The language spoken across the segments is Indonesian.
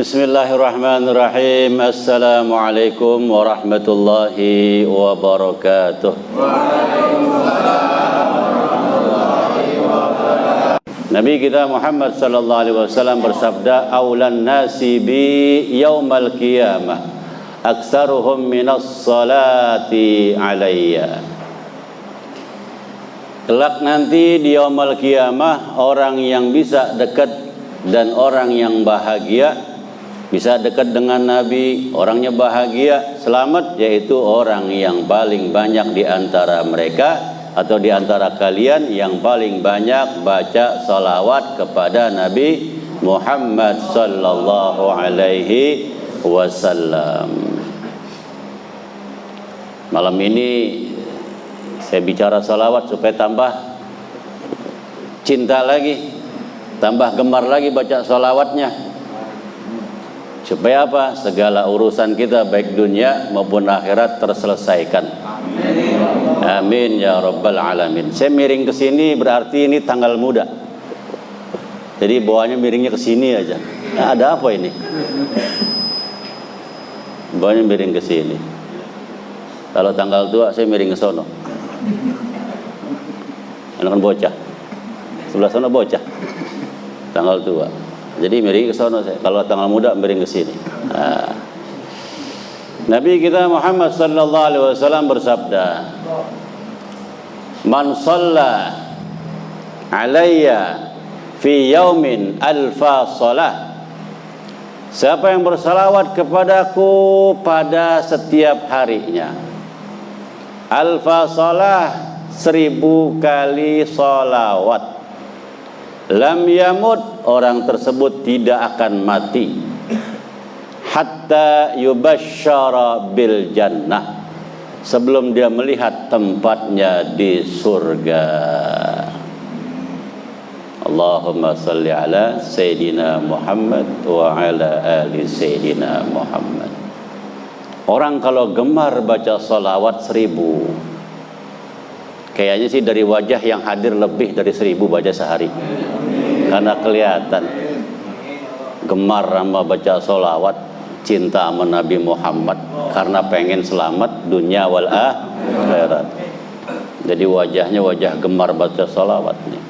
Bismillahirrahmanirrahim. Assalamualaikum warahmatullahi wabarakatuh. Nabi kita Muhammad sallallahu alaihi wasallam bersabda, "Aulan nasi bi yaumal qiyamah aktsaruhum minas salati alayya." Kelak nanti di yaumul qiyamah, orang yang bisa dekat dan orang yang bahagia, bisa dekat dengan Nabi, orangnya bahagia, selamat, yaitu orang yang paling banyak di antara mereka atau di antara kalian yang paling banyak baca salawat kepada Nabi Muhammad sallallahu alaihi wasallam. Malam ini saya bicara salawat supaya tambah cinta lagi, tambah gemar lagi baca salawatnya. Supaya apa? Segala urusan kita baik dunia maupun akhirat terselesaikan. Amin ya rabbal alamin. Saya miring ke sini berarti ini tanggal muda. Jadi bawahnya miringnya ke sini aja. Nah, ada apa ini? Bawahnya miring ke sini. Kalau tanggal tua saya miring ke sono. Ini kan bocah. Sebelah sana bocah. Tanggal tua. Jadi miring ke sana saya. Kalau tanggal muda miring ke sini. Nah. Nabi kita Muhammad sallallahu alaihi wasallam bersabda, "Man shalla alayya fi yaumin alfa shalah." Siapa yang bersalawat kepadaku pada setiap harinya, alfa shalah, 1000 kali salawat, lam yamut, orang tersebut tidak akan mati, hatta yubasyara bil jannah, sebelum dia melihat tempatnya di surga. Allahumma salli ala Sayyidina Muhammad wa ala ali Sayyidina Muhammad. Orang kalau gemar baca salawat 1000, kayaknya sih dari wajah yang hadir lebih dari 1000 baca sehari. Karena kelihatan gemar sama baca sholawat, cinta sama Nabi Muhammad, karena pengen selamat dunia wal akhirat. Jadi wajahnya wajah gemar baca sholawat nih.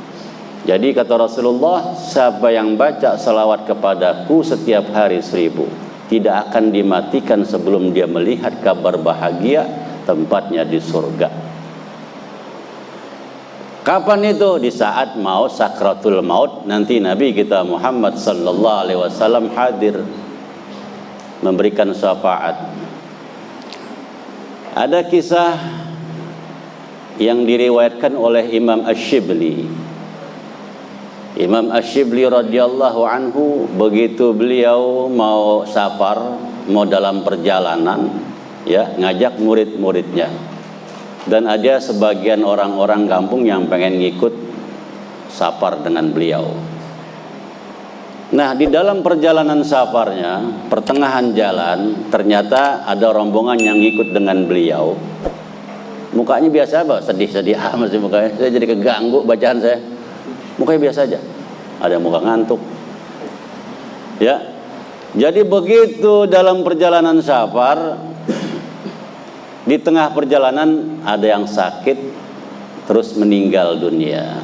Jadi kata Rasulullah, siapa yang baca sholawat kepadaku setiap hari 1000, tidak akan dimatikan sebelum dia melihat kabar bahagia tempatnya di surga. Kapan itu? Di saat mau sakratul maut, nanti Nabi kita Muhammad sallallahu alaihi wasallam hadir memberikan syafaat. Ada kisah yang diriwayatkan oleh Imam Asy-Syibli. Imam Asy-Syibli radhiyallahu anhu, begitu beliau mau safar, mau dalam perjalanan, ya, ngajak murid-muridnya. Dan ada sebagian orang-orang kampung yang pengen ngikut safar dengan beliau. Nah, di dalam perjalanan safarnya, pertengahan jalan, ternyata ada rombongan yang ngikut dengan beliau. Mukanya biasa apa? Sedih-sedih amat sih mukanya. Saya jadi keganggu bacaan saya. Mukanya biasa aja. Ada muka ngantuk. Ya. Jadi begitu dalam perjalanan safar, di tengah perjalanan ada yang sakit terus meninggal dunia.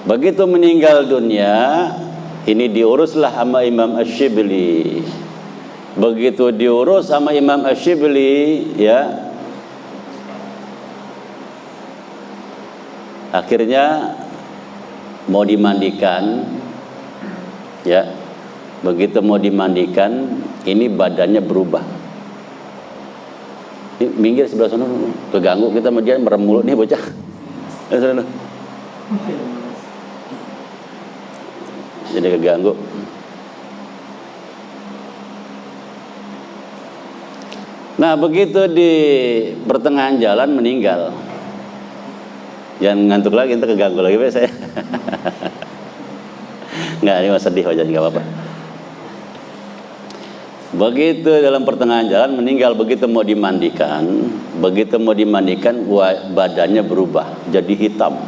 Begitu meninggal dunia, ini diuruslah sama Imam Asy-Syibli. Begitu diurus sama Imam Asy-Syibli, ya, akhirnya mau dimandikan, ya. Begitu mau dimandikan, ini badannya berubah. Ini minggir sebelah sana, keganggu kita sama dia, merem mulut nih bocah. Jadi keganggu. Nah, begitu di pertengahan jalan meninggal. Jangan ngantuk lagi, entar keganggu lagi saya. Enggak, ini sedih wajahnya, enggak apa-apa. Begitu dalam pertengahan jalan meninggal, begitu mau dimandikan, badannya berubah jadi hitam.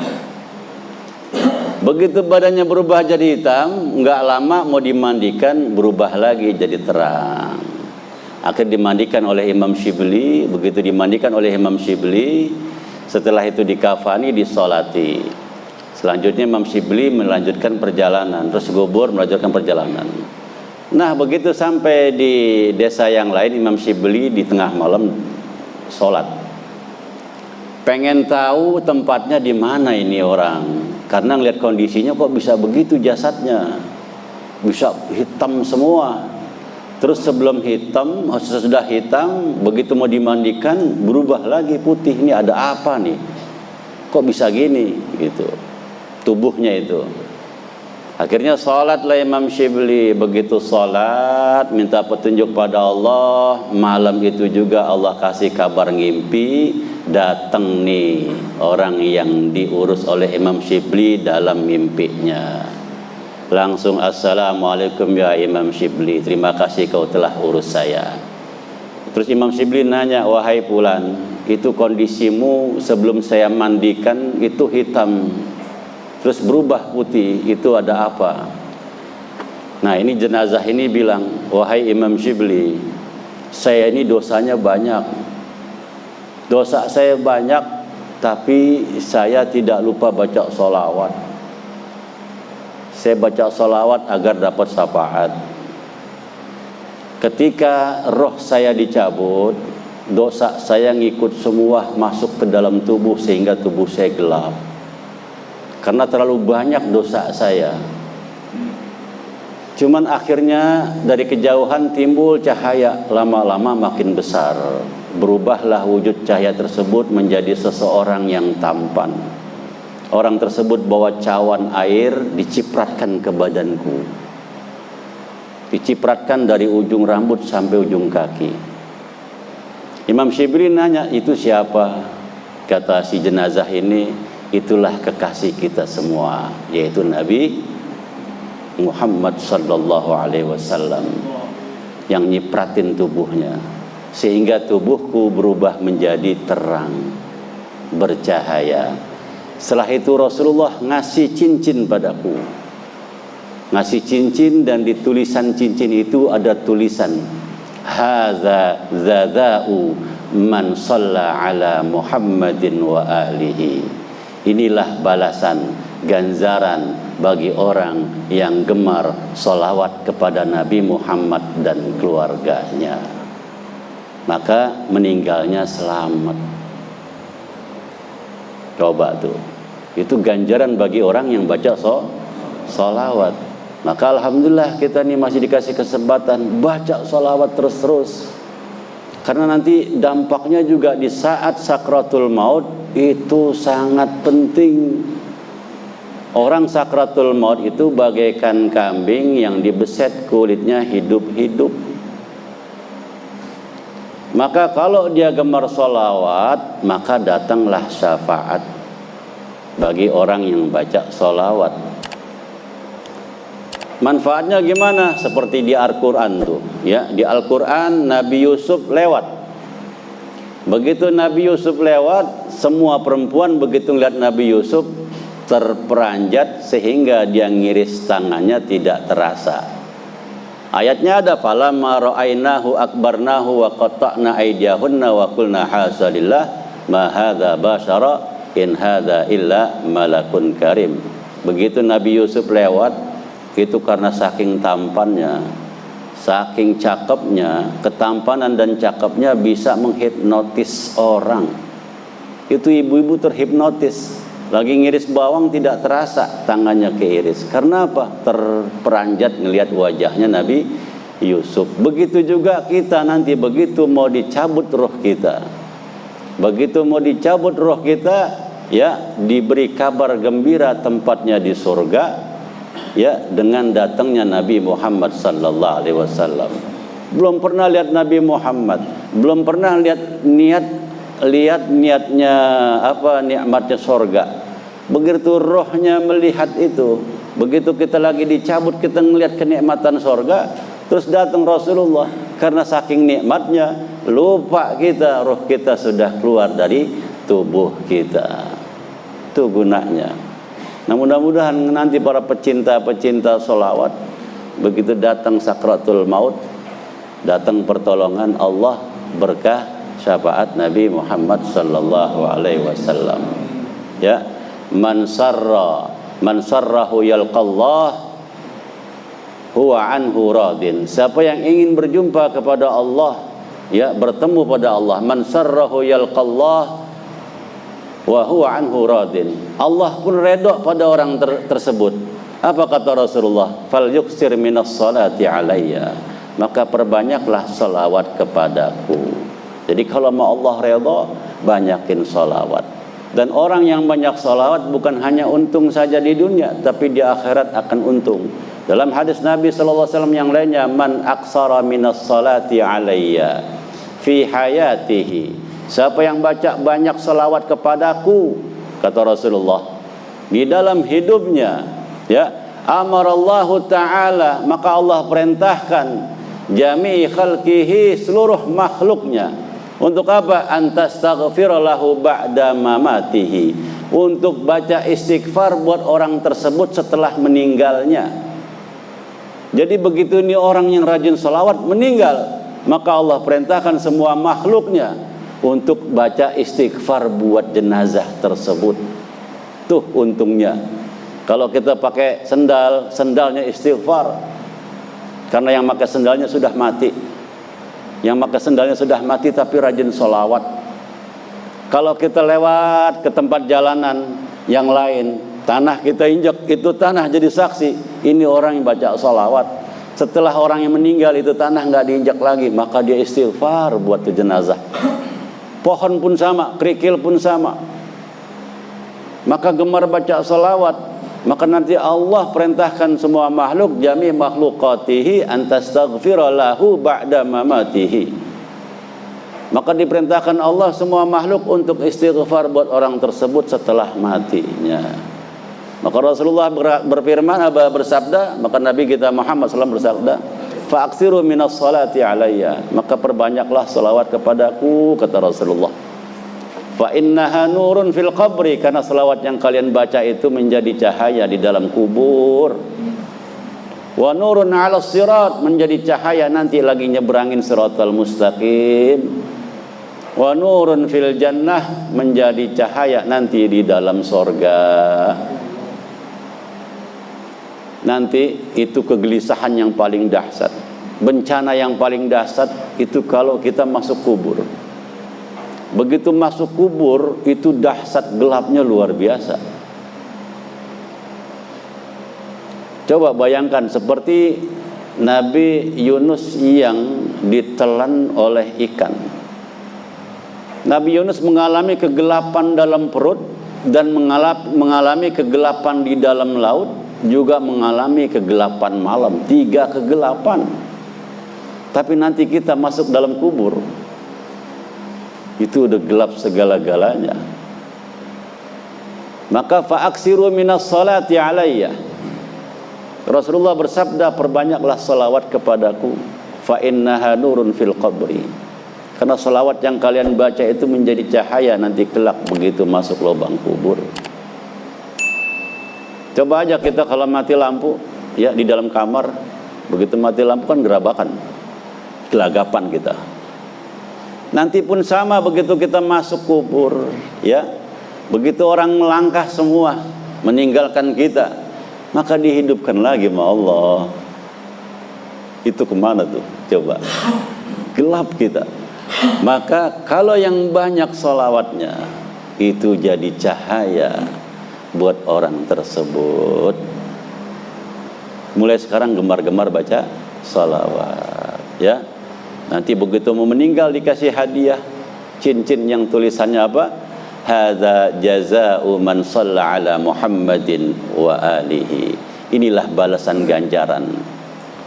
Begitu badannya berubah jadi hitam, nggak lama mau dimandikan berubah lagi jadi terang. Akhirnya dimandikan oleh Imam Syibli. Begitu dimandikan oleh Imam Syibli, setelah itu dikafani, disolati. Selanjutnya Imam Syibli melanjutkan perjalanan, terus Gubur melanjutkan perjalanan. Nah begitu sampai di desa yang lain, Imam Syibli di tengah malam sholat. Pengen tahu tempatnya di mana ini orang, karena ngeliat kondisinya kok bisa begitu jasadnya, bisa hitam semua. Terus sebelum hitam, sesudah hitam, begitu mau dimandikan berubah lagi putih. Ini ada apa nih? Kok bisa gini? Gitu. Tubuhnya itu. Akhirnya salatlah Imam Syibli. Begitu salat, minta petunjuk pada Allah. Malam itu juga Allah kasih kabar ngimpi. Datang nih orang yang diurus oleh Imam Syibli dalam mimpinya. Langsung assalamualaikum ya Imam Syibli, terima kasih kau telah urus saya. Terus Imam Syibli nanya, wahai Fulan, itu kondisimu sebelum saya mandikan itu hitam, terus berubah putih, itu ada apa? Nah ini jenazah ini bilang, wahai Imam Syibli, saya ini dosanya banyak. Dosa saya banyak, tapi saya tidak lupa baca sholawat. Saya baca sholawat agar dapat syafaat. Ketika roh saya dicabut, dosa saya ngikut semua masuk ke dalam tubuh sehingga tubuh saya gelap. Karena terlalu banyak dosa saya. Cuman akhirnya dari kejauhan timbul cahaya, lama-lama makin besar. Berubahlah wujud cahaya tersebut menjadi seseorang yang tampan. Orang tersebut bawa cawan air, dicipratkan ke badanku. Dicipratkan dari ujung rambut sampai ujung kaki. Imam Syibli nanya, itu siapa? Kata si jenazah ini, itulah kekasih kita semua, yaitu Nabi Muhammad sallallahu alaihi wasallam, yang nyipratin tubuhnya sehingga tubuhku berubah menjadi terang, bercahaya. Setelah itu Rasulullah ngasih cincin padaku. Ngasih cincin, dan di tulisan cincin itu ada tulisan, hadza zadza'u man shalla ala Muhammadin wa alihi. Inilah balasan, ganjaran bagi orang yang gemar sholawat kepada Nabi Muhammad dan keluarganya. Maka meninggalnya selamat. Coba tuh, itu ganjaran bagi orang yang baca sholawat. Maka alhamdulillah kita nih masih dikasih kesempatan baca sholawat terus-terus. Karena nanti dampaknya juga di saat sakratul maut itu sangat penting. Orang sakratul maut itu bagaikan kambing yang dibeset kulitnya hidup-hidup. Maka kalau dia gemar sholawat, maka datanglah syafaat bagi orang yang baca sholawat. Manfaatnya gimana? Seperti di Al-Quran tuh, ya, di Al-Quran Nabi Yusuf lewat. Begitu Nabi Yusuf lewat, semua perempuan begitu lihat Nabi Yusuf terperanjat sehingga dia ngiris tangannya tidak terasa. Ayatnya ada, falamma ra'ainahu akbarnahu wa qatta'na aydiyahunna wa qulna hasalillah ma hadza basyara in hadza illa malakun karim. Begitu Nabi Yusuf lewat, itu karena saking tampannya, saking cakepnya, ketampanan dan cakepnya bisa menghipnotis orang. Itu ibu-ibu terhipnotis. Lagi ngiris bawang tidak terasa tangannya keiris. Karena apa? Terperanjat ngelihat wajahnya Nabi Yusuf. Begitu juga kita nanti begitu mau dicabut roh kita. Begitu mau dicabut roh kita, ya, diberi kabar gembira tempatnya di surga, ya, dengan datangnya Nabi Muhammad sallallahu alaihi wasallam. Belum pernah lihat Nabi Muhammad, belum pernah lihat niatnya apa, nikmatnya surga. Begitu rohnya melihat itu, begitu kita lagi dicabut kita ngelihat kenikmatan surga, terus datang Rasulullah, karena saking nikmatnya lupa kita, roh kita sudah keluar dari tubuh kita. Itu gunanya. Nah, mudah-mudahan nanti para pecinta-pecinta sholawat, begitu datang sakratul maut, datang pertolongan Allah, berkah syafaat Nabi Muhammad sallallahu alaihi wasallam. Ya, man sarrahu yalqallah huwa anhu radin. Siapa yang ingin berjumpa kepada Allah, ya, bertemu pada Allah, man sarrahu yalqallah wa huwa anhu radin. Allah pun redha pada orang tersebut. Apa kata Rasulullah? Fal yuksir minas salati alayya. Maka perbanyaklah salawat kepadaku. Jadi kalau mau Allah redha, banyakin salawat. Dan orang yang banyak salawat bukan hanya untung saja di dunia, tapi di akhirat akan untung. Dalam hadis Nabi sallallahu alaihi wasallam yang lainnya, man aksara minas salati alayya fi hayatihi. Siapa yang baca banyak salawat kepadaku, kata Rasulullah, di dalam hidupnya, ya, amarallahu ta'ala, maka Allah perintahkan jami'i khalqihi, seluruh makhluknya, untuk apa? Antastaghfira lahu ba'da mamatihi, untuk baca istighfar buat orang tersebut setelah meninggalnya. Jadi begitu ini orang yang rajin salawat meninggal, maka Allah perintahkan semua makhluknya untuk baca istighfar buat jenazah tersebut. Tuh untungnya. Kalau kita pakai sendal, sendalnya istighfar, karena yang pakai sendalnya sudah mati. Yang pakai sendalnya sudah mati tapi rajin sholawat. Kalau kita lewat ke tempat jalanan yang lain, tanah kita injak, itu tanah jadi saksi, ini orang yang baca sholawat. Setelah orang yang meninggal, itu tanah nggak diinjak lagi, maka dia istighfar buat tuh jenazah. Pohon pun sama, kerikil pun sama. Maka gemar baca salawat, maka nanti Allah perintahkan semua makhluk, jami makhlukatihi antastaghfira lahu ba'da mamatihi. Maka diperintahkan Allah semua makhluk untuk istighfar buat orang tersebut setelah matinya. Maka Rasulullah berfirman, bersabda, maka Nabi kita Muhammad SAW bersabda, fa'aksiru minas salati alayya, maka perbanyaklah salawat kepadaku, kata Rasulullah. Fa innaha nurun fil qabri, karena salawat yang kalian baca itu menjadi cahaya di dalam kubur. Wa nurun 'ala sirat, menjadi cahaya nanti lagi nyebrangin siratal mustaqim. Wa nurun fil jannah, menjadi cahaya nanti di dalam sorga. Nanti itu kegelisahan yang paling dahsyat, bencana yang paling dahsyat itu kalau kita masuk kubur. Begitu masuk kubur itu dahsyat gelapnya luar biasa. Coba bayangkan seperti Nabi Yunus yang ditelan oleh ikan. Nabi Yunus mengalami kegelapan dalam perut dan mengalami kegelapan di dalam laut, juga mengalami kegelapan malam, 3 kegelapan. Tapi nanti kita masuk dalam kubur, itu udah gelap segala-galanya. Maka fa'aksiru minas salati alayya, Rasulullah bersabda, perbanyaklah salawat kepadaku, fa innaha nurun fil qabri, karena salawat yang kalian baca itu menjadi cahaya nanti kelak begitu masuk lubang kubur. Coba aja kita kalau mati lampu, ya, di dalam kamar, begitu mati lampu kan gerabakan, gelagapan kita. Nanti pun sama begitu kita masuk kubur, ya, begitu orang melangkah semua meninggalkan kita, maka dihidupkan lagi sama Allah. Itu kemana tuh? Coba, gelap kita. Maka kalau yang banyak sholawatnya itu jadi cahaya buat orang tersebut. Mulai sekarang gemar-gemar baca salawat, ya. Nanti begitu mau meninggal dikasih hadiah cincin yang tulisannya apa? Hadza jazaa'u man shalla ala Muhammadin wa alihi. Inilah balasan ganjaran,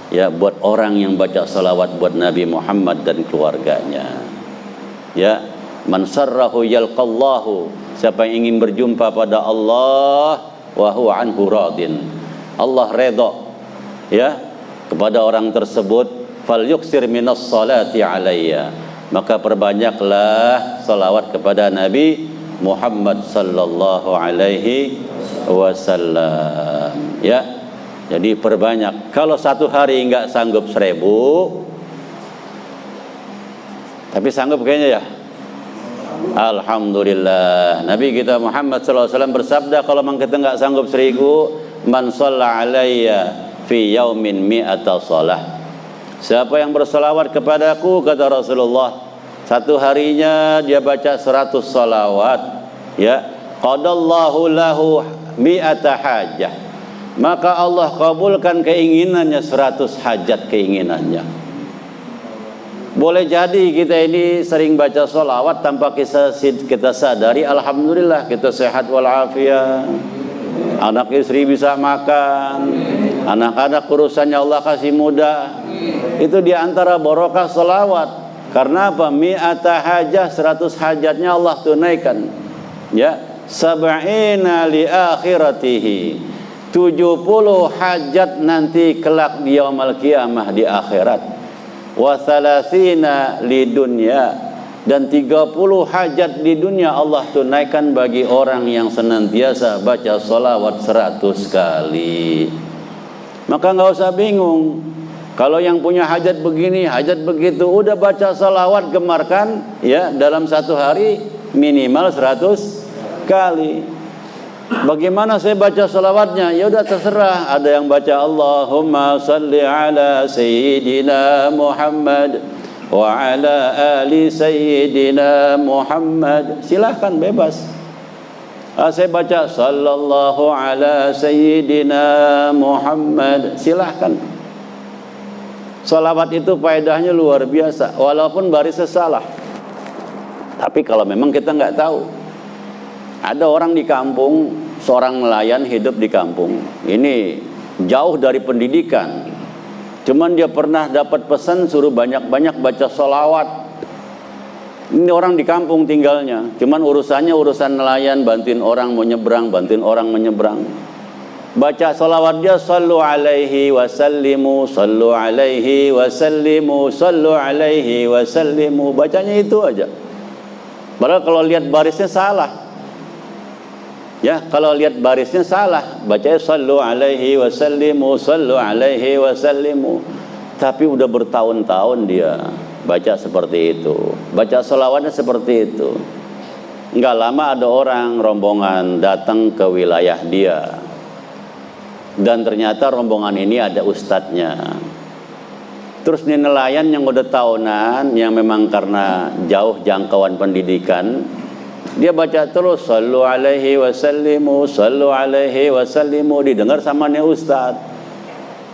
ya, buat orang yang baca salawat buat Nabi Muhammad dan keluarganya. Ya, man sarrahu yalqallahu, siapa yang ingin berjumpa pada Allah, wa huwa anhu radin, Allah redha, ya, kepada orang tersebut. Fal yuksir minas salati alayya, maka perbanyaklah salawat kepada Nabi Muhammad sallallahu alaihi wasallam. Ya, jadi perbanyak. Kalau satu hari enggak sanggup 1000, tapi sanggup kayaknya ya. Alhamdulillah. Nabi kita Muhammad SAW bersabda, kalau memang kita enggak sanggup 1000, man shalla alayya fi yaumin mi'ata shalah. Siapa yang bersalawat kepadaku, kata Rasulullah, satu harinya dia baca 100 salawat, ya, qadallahu lahu mi'ata hajah, maka Allah kabulkan keinginannya 100 hajat keinginannya. Boleh jadi kita ini sering baca salawat tanpa kita sadari, alhamdulillah kita sehat walafiat, anak istri bisa makan, anak-anak urusannya Allah kasih mudah. Itu diantara barokah salawat. Karena apa? Mi'ata hajah, 100 hajatnya Allah tunaikan. Ya, sab'ina li akhiratihi, 70 hajat nanti kelak di yaumul qiyamah di akhirat. Wa thalathina li dunya, dan 30 hajat di dunia Allah tunaikan bagi orang yang senantiasa baca salawat 100 kali. Maka nggak usah bingung. Kalau yang punya hajat begini, hajat begitu, udah baca salawat, gemarkan ya, dalam satu hari minimal 100 kali. Bagaimana saya baca salawatnya? Ya udah terserah. Ada yang baca Allahumma salli ala sayyidina Muhammad wa ala ali sayyidina Muhammad. Silahkan, bebas. Saya baca sallallahu ala sayyidina Muhammad. Silahkan. Salawat itu faedahnya luar biasa, walaupun barisnya salah. Tapi kalau memang kita nggak tahu. Ada orang di kampung, seorang nelayan hidup di kampung. Ini jauh dari pendidikan. Cuman dia pernah dapat pesan suruh banyak-banyak baca sholawat. Ini orang di kampung tinggalnya. Cuman urusannya urusan nelayan, bantuin orang mau nyebrang, bantuin orang menyeberang. Baca sholawat dia, sallu alaihi wasallimu, sallu alaihi wasallimu, sallu alaihi wasallimu. Bacanya itu aja. Padahal kalau lihat barisnya salah. Ya, kalau lihat barisnya salah, bacanya sallu alaihi wasallimu, sallu alaihi wasallimu. Tapi udah bertahun-tahun dia baca seperti itu, baca sholawatnya seperti itu. Enggak lama ada orang rombongan datang ke wilayah dia, dan ternyata rombongan ini ada ustadznya. Terus nih nelayan yang udah tahunan, yang memang karena jauh jangkauan pendidikan, dia baca terus sallu alaihi wasallimu, sallu alaihi wasallimu. Didengar sama nih ustaz.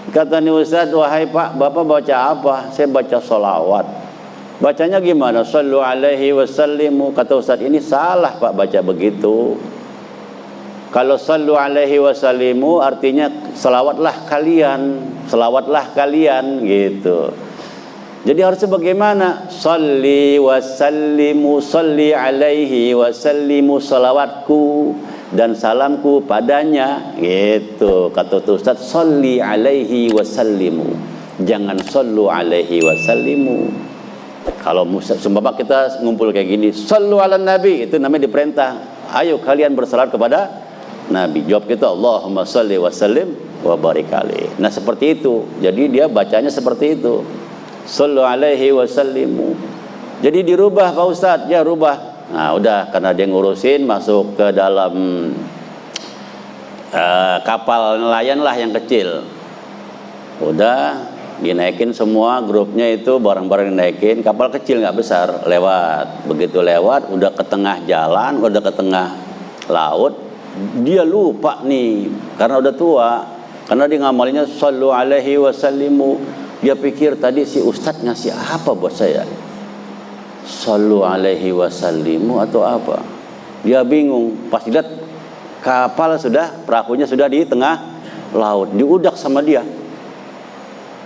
Kata nih ustaz, wahai pak, bapak baca apa? Saya baca sholawat. Bacanya gimana? Sallu alaihi wasallimu. Kata ustaz, ini salah pak baca begitu. Kalau sallu alaihi wasallimu artinya selawatlah kalian gitu. Jadi harusnya bagaimana? Salli wa sallimu, salli alaihi wa sallimu, salawatku dan salamku padanya. Gitu. Kata Ustaz, salli alaihi wa sallimu. Jangan sallu alaihi wa sallimu. Kalau seumpama kita ngumpul kayak gini, sallu ala nabi, itu namanya diperintah. Ayo kalian bersalawat kepada Nabi. Jawab kita, Allahumma salli wa sallim wa barik alaihi. Nah seperti itu. Jadi dia bacanya seperti itu. Sallu alaihi wasallimu. Jadi dirubah Pak Ustadz, ya rubah. Nah udah, karena dia ngurusin masuk ke dalam kapal nelayan lah yang kecil. Udah dinaikin semua grupnya itu, barang-barang dinaikin. Kapal kecil nggak besar, lewat. Begitu lewat, udah ke tengah jalan, udah ke tengah laut, dia lupa nih, karena udah tua. Karena dia ngamalinnya sallu alaihi wasallimu. Dia pikir tadi si ustadz ngasih apa buat saya, sallu alaihi wasallimu atau apa. Dia bingung. Pas lihat kapal perahunya sudah di tengah laut, diudak sama dia.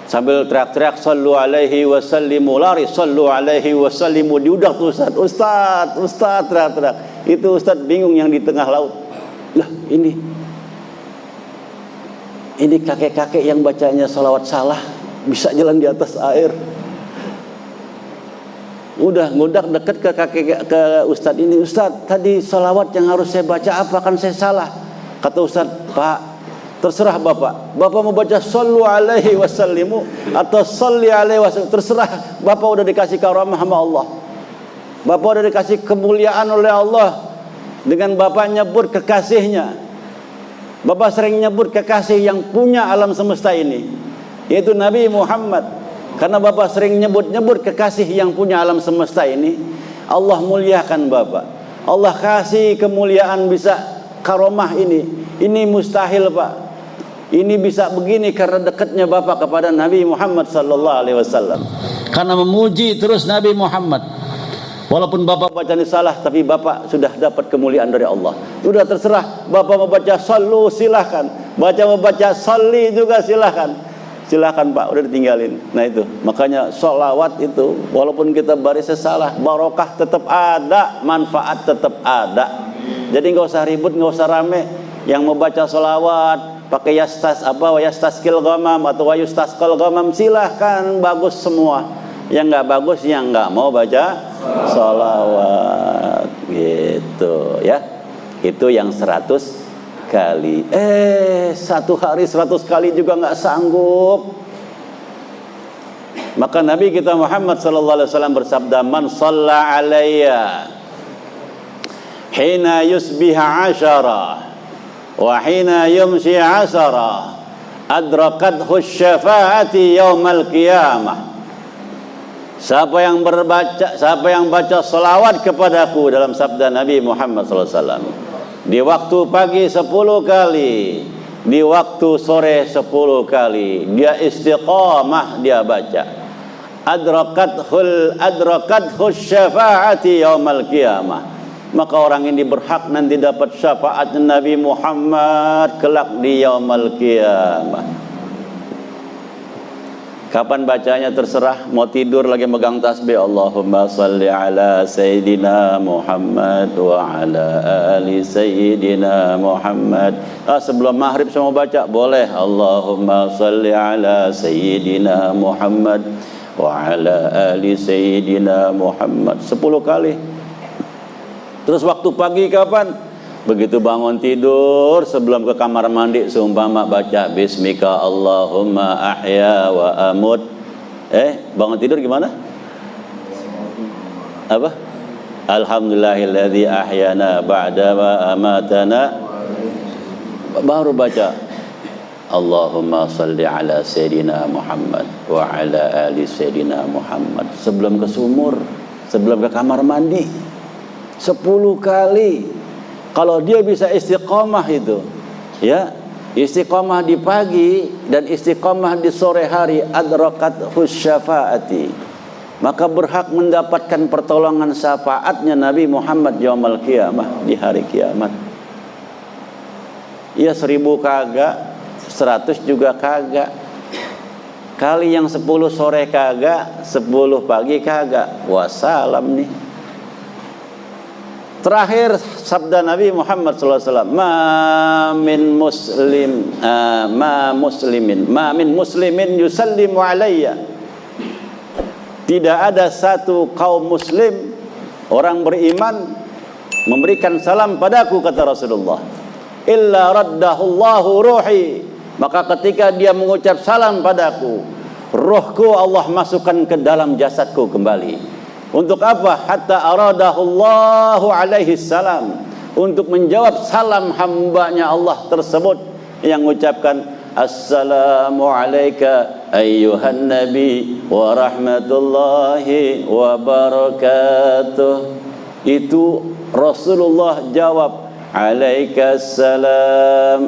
Sambil teriak-teriak sallu alaihi wasallimu, lari sallu alaihi wasallimu, diudak tuh ustadz teriak-teriak. Itu ustadz bingung yang di tengah laut. Lah ini kakek-kakek yang bacanya salawat salah bisa jalan di atas air. Udah ngudak deket ke kakek, ke ustadz ini. Ustadz, tadi salawat yang harus saya baca apa, kan saya salah. Kata Ustaz, Pak, terserah Bapak. Bapak mau baca sallu alaihi wasallimu atau salli alaihi wasallim, terserah. Bapak udah dikasih karamah sama Allah. Bapak udah dikasih kemuliaan oleh Allah dengan Bapak nyebut kekasihnya. Bapak sering nyebut kekasih yang punya alam semesta ini, yaitu Nabi Muhammad. Karena Bapak sering nyebut kekasih yang punya alam semesta ini, Allah muliakan Bapak. Allah kasih kemuliaan, bisa karomah ini. Ini mustahil, Pak. Ini bisa begini karena dekatnya Bapak kepada Nabi Muhammad sallallahu alaihi wasallam. Karena memuji terus Nabi Muhammad. Walaupun Bapak bacanya salah, tapi Bapak sudah dapat kemuliaan dari Allah. Sudah terserah. Bapak mau baca sallu, silahkan. Mau baca salli juga silahkan. Silahkan Pak, udah ditinggalin. Nah itu, makanya sholawat itu, walaupun kita barisnya salah, barokah tetap ada, manfaat tetap ada. Jadi nggak usah ribut, nggak usah rame. Yang mau baca sholawat pakai yastaskil ghamam atau wayustaskal ghamam, silahkan, bagus semua. Yang nggak bagus, yang nggak mau baca sholawat gitu ya. Itu yang 100 kali. Satu hari 100 kali juga nggak sanggup. Maka Nabi kita Muhammad sallallahu alaihi wasallam bersabda, man shalla alayya hina yusbiha 10 wa hina yumsi 10 adrakathu syafaati yaumal qiyamah. Siapa yang baca salawat kepadaku, dalam sabda Nabi Muhammad sallallahu alaihi wasallam, di waktu pagi 10 kali, di waktu sore 10 kali, dia istiqamah, dia baca, adrakathu syafaati yaumal qiyamah, maka orang ini berhak nanti dapat syafaat Nabi Muhammad kelak di yaumal qiyamah. Kapan bacanya terserah. Mau tidur lagi megang tasbih, Allahumma salli ala Sayyidina Muhammad wa ala ali Sayyidina Muhammad. Sebelum maghrib saya mau baca, boleh. Allahumma salli ala Sayyidina Muhammad wa ala ali Sayyidina Muhammad 10 kali. Terus waktu pagi kapan? Begitu bangun tidur, sebelum ke kamar mandi, seumpama baca bismika Allahumma ahya wa amut. Bangun tidur gimana? Apa? Alhamdulillahilladzi ahyana ba'da ma amatana. Baru baca Allahumma salli ala Sayyidina Muhammad wa ala ali Sayyidina Muhammad. Sebelum ke sumur, sebelum ke kamar mandi 10 kali. Kalau dia bisa istiqamah itu, ya, istiqamah di pagi dan istiqamah di sore hari, adrakat husyafaati, maka berhak mendapatkan pertolongan syafaatnya Nabi Muhammad yaumul qiyamah, di hari kiamat. Ya 1000 kagak, 100 juga kagak. Kali yang 10 sore kagak, 10 pagi kagak. Wassalam nih. Terakhir sabda Nabi Muhammad SAW, ma min muslimin yusallimu alayya. Tidak ada satu kaum muslim, orang beriman, memberikan salam padaku, kata Rasulullah, illa raddahullahu ruhi. Maka ketika dia mengucap salam padaku, rohku Allah masukkan ke dalam jasadku kembali. Untuk apa? Hatta aradahullahu alaihi salam, untuk menjawab salam hambanya Allah tersebut yang mengucapkan assalamu alayka ayyuhan nabi wa rahmatullahi wa barakatuh. Itu Rasulullah jawab alaikassalam,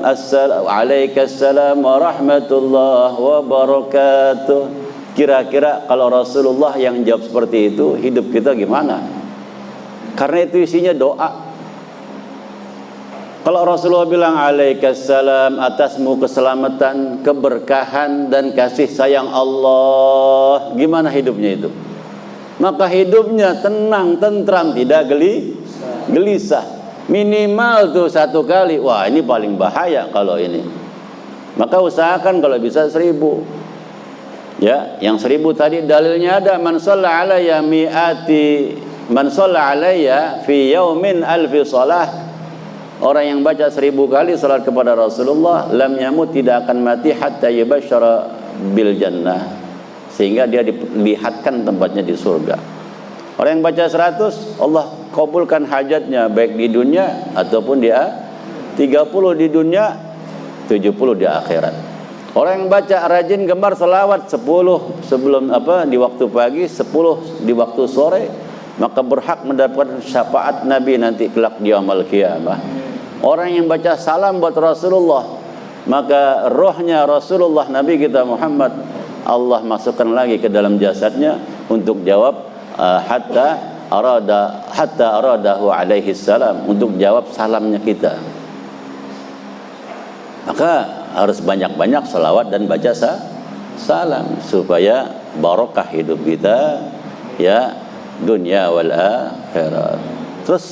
alaikassalam wa rahmatullahi wa barakatuh. Kira-kira kalau Rasulullah yang jawab seperti itu, hidup kita gimana? Karena itu isinya doa. Kalau Rasulullah bilang alaikassalam, atasmu keselamatan, keberkahan dan kasih sayang Allah, gimana hidupnya itu? Maka hidupnya tenang, tentram, tidak gelisah. Minimal tuh 1 kali. Wah, ini paling bahaya kalau ini. Maka usahakan kalau bisa 1000. Ya, yang 1000 tadi dalilnya ada, man shalla alayya fi yaumin alfi shalah. Orang yang baca 1000 kali salat kepada Rasulullah, lam yamut, tidak akan mati hatta yubasyara bil jannah, sehingga dia dilihatkan tempatnya di surga. Orang yang baca 100, Allah kabulkan hajatnya baik di dunia ataupun di 30 di dunia, 70 di akhirat. Orang yang baca rajin gemar selawat 10 sebelum di waktu pagi, 10 di waktu sore, maka berhak mendapat syafaat Nabi nanti kelak di yaumul qiyamah. Orang yang baca salam buat Rasulullah, maka rohnya Rasulullah Nabi kita Muhammad Allah masukkan lagi ke dalam jasadnya untuk jawab hatta aradahu alaihi salam, untuk jawab salamnya kita. Maka harus banyak-banyak salawat dan baca salam supaya barokah hidup kita, ya, dunia wal akhirat. Terus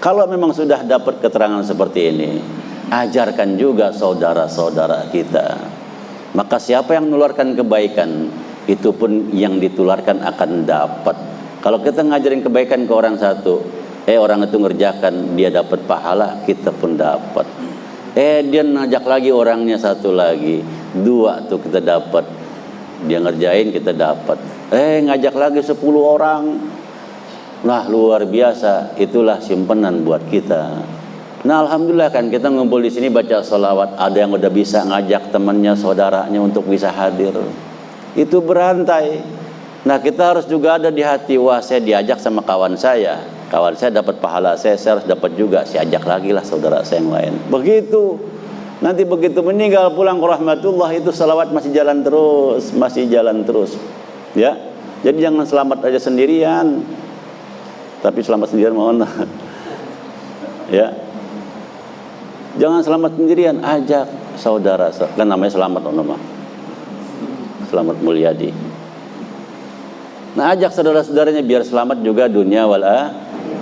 kalau memang sudah dapat keterangan seperti ini, ajarkan juga saudara-saudara kita. Maka siapa yang menularkan kebaikan, itu pun yang ditularkan akan dapat. Kalau kita ngajarin kebaikan ke orang satu, orang itu ngerjakan, dia dapat pahala, kita pun dapat. Dia ngajak lagi orangnya satu lagi, 2 tuh kita dapat. Dia ngerjain, kita dapat. Ngajak lagi 10 orang. Nah, luar biasa. Itulah simpanan buat kita. Nah, alhamdulillah kan kita ngumpul di sini baca sholawat. Ada yang udah bisa ngajak temannya, saudaranya untuk bisa hadir. Itu berantai. Nah, kita harus juga ada di hati, wah, saya diajak sama kawan saya dapat pahala, saya harus dapat juga, saya ajak lagi lah saudara saya yang lain. Begitu. Nanti begitu meninggal pulang ke rahmatullah, itu salawat masih jalan terus. Ya. Jadi jangan selamat aja sendirian. Tapi selamat sendirian mohon. Ya. Jangan selamat sendirian, ajak saudara. Kan namanya selamat nama. Selamat Mulyadi. Nah, ajak saudara-saudaranya biar selamat juga dunia wal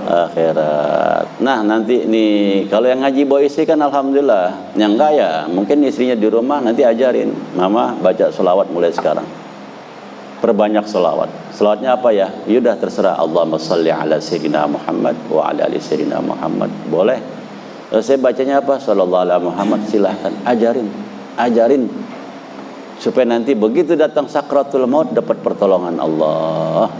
akhirat. Nah, nanti nih kalau yang ngaji bawa istri kan alhamdulillah. Yang enggak ya mungkin istrinya di rumah, nanti ajarin, mama baca selawat mulai sekarang. Perbanyak selawat. Selawatnya apa ya? Yaudah terserah. Allahumma shalli ala sayyidina Muhammad wa ala ali sayyidina Muhammad. Boleh. Saya bacanya apa? Sallallahu alaihi Muhammad. Silahkan ajarin supaya nanti begitu datang sakratul maut dapat pertolongan Allah.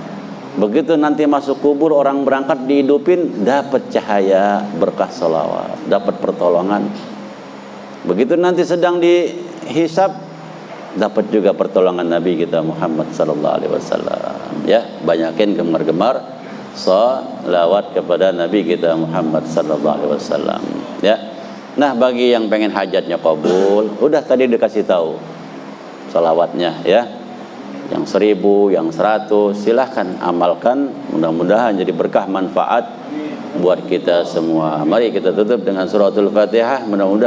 Begitu nanti masuk kubur, orang berangkat dihidupin, dapat cahaya berkah salawat, dapat pertolongan. Begitu nanti sedang dihisab, dapat juga pertolongan Nabi kita Muhammad sallallahu alaihi wasallam. Ya, banyakin gemar-gemar salawat kepada Nabi kita Muhammad sallallahu alaihi wasallam. Ya. Nah, bagi yang pengen hajatnya kabul, udah tadi dikasih tahu salawatnya, ya. Yang 1000, yang 100, silahkan amalkan. Mudah-mudahan jadi berkah manfaat buat kita semua. Mari kita tutup dengan suratul Fatihah. Mudah-mudahan